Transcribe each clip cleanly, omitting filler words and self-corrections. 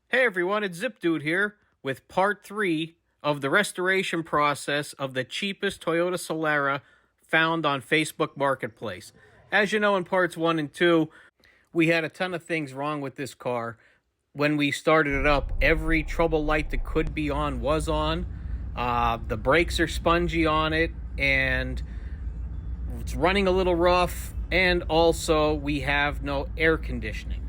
Hey everyone, it's Zip Dude here with part 3 of the restoration process of the cheapest Toyota Solara found on Facebook Marketplace. As you know, in parts 1 and 2, we had a ton of things wrong with this car. When we started it up, every trouble light that could be on was on. The brakes are spongy on it, and it's running a little rough, and also we have no air conditioning.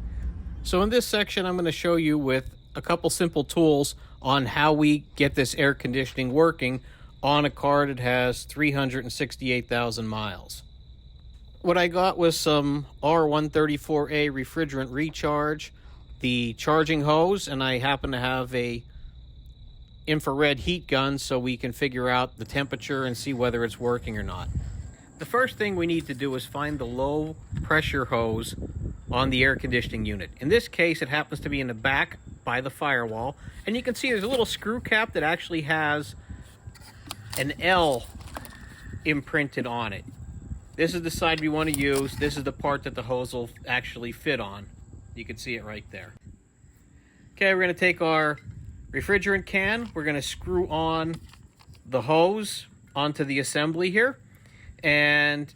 So in this section, I'm going to show you with a couple simple tools on how we get this air conditioning working on a car that has 368,000 miles. What I got was some R134A refrigerant recharge, the charging hose, and I happen to have a infrared heat gun so we can figure out the temperature and see whether it's working or not. The first thing we need to do is find the low pressure hose on the air conditioning unit. In this case, it happens to be in the back by the firewall, and you can see there's a little screw cap that actually has an L imprinted on it. This is the side we want to use. This is the part that the hose will actually fit on. You can see it right there. Okay, we're going to take our refrigerant can. We're going to screw on the hose onto the assembly here. And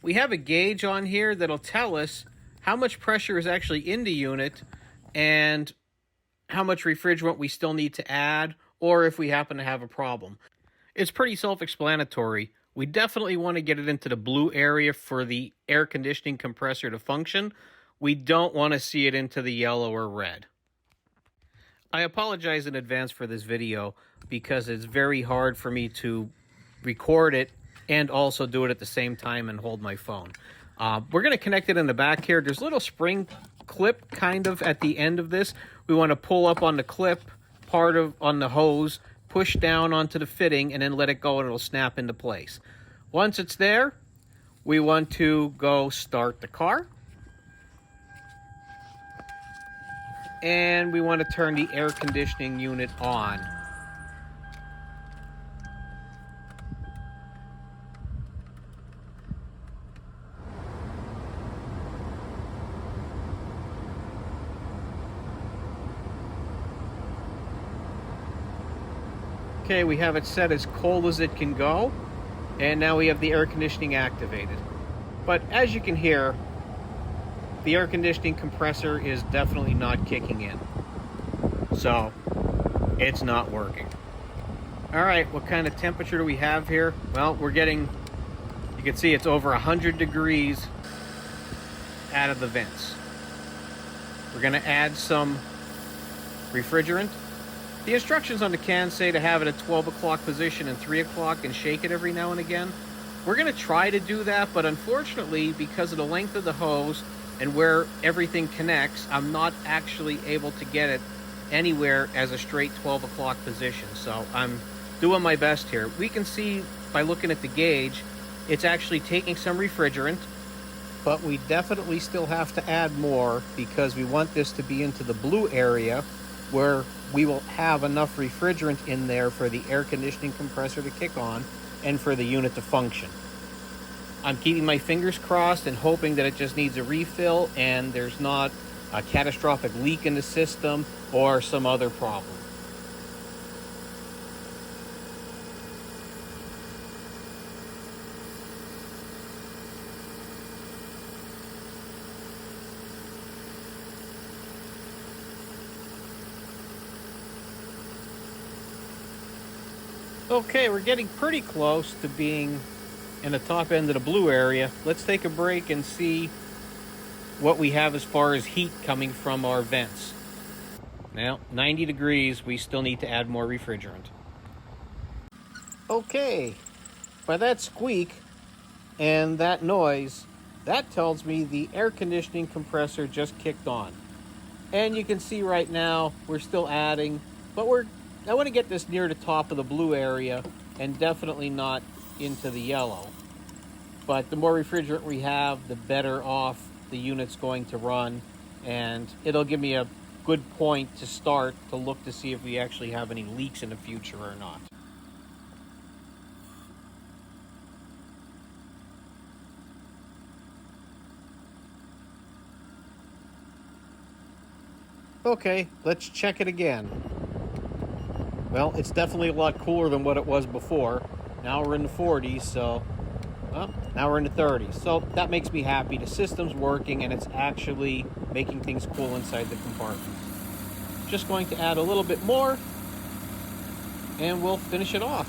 we have a gauge on here that'll tell us how much pressure is actually in the unit and how much refrigerant we still need to add, or if we happen to have a problem. It's pretty self-explanatory. We definitely want to get it into the blue area for the air conditioning compressor to function. We don't want to see it into the yellow or red. I apologize in advance for this video because it's very hard for me to record it and also do it at the same time and hold my phone. We're going to connect it in the back here. There's a little spring clip kind of at the end of this. We want to pull up on the clip on the hose, push down onto the fitting, and then let it go and it'll snap into place. Once it's there, we want to go start the car. And we want to turn the air conditioning unit on. Okay, we have it set as cold as it can go, and now we have the air conditioning activated. But as you can hear, the air conditioning compressor is definitely not kicking in. So, it's not working. Alright, what kind of temperature do we have here? Well, we're getting, you can see it's over 100 degrees out of the vents. We're going to add some refrigerant. The instructions on the can say to have it at 12 o'clock position and 3 o'clock and shake it every now and again. We're going to try to do that, but unfortunately, because of the length of the hose and where everything connects, I'm not actually able to get it anywhere as a straight 12 o'clock position. So I'm doing my best here. We can see by looking at the gauge, it's actually taking some refrigerant, but we definitely still have to add more because we want this to be into the blue area where we will have enough refrigerant in there for the air conditioning compressor to kick on and for the unit to function. I'm keeping my fingers crossed and hoping that it just needs a refill and there's not a catastrophic leak in the system or some other problem. Okay, we're getting pretty close to being in the top end of the blue area. Let's take a break and see what we have as far as heat coming from our vents. Now, 90 degrees, we still need to add more refrigerant. Okay, by that squeak and that noise, that tells me the air conditioning compressor just kicked on. And you can see right now, we're still adding, but I want to get this near the top of the blue area and definitely not into the yellow. But the more refrigerant we have, the better off the unit's going to run, and it'll give me a good point to start to look to see if we actually have any leaks in the future or not. Okay, let's check it again. Well, it's definitely a lot cooler than what it was before. Now we're in the 40s, so... Well, now we're in the 30s. So that makes me happy. The system's working, and it's actually making things cool inside the compartments. Just going to add a little bit more, and we'll finish it off.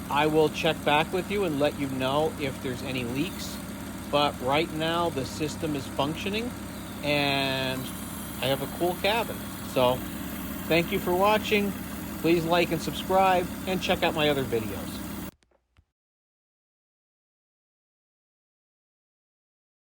I will check back with you and let you know if there's any leaks. But right now, the system is functioning, and I have a cool cabin. So, thank you for watching. Please like and subscribe, and check out my other videos.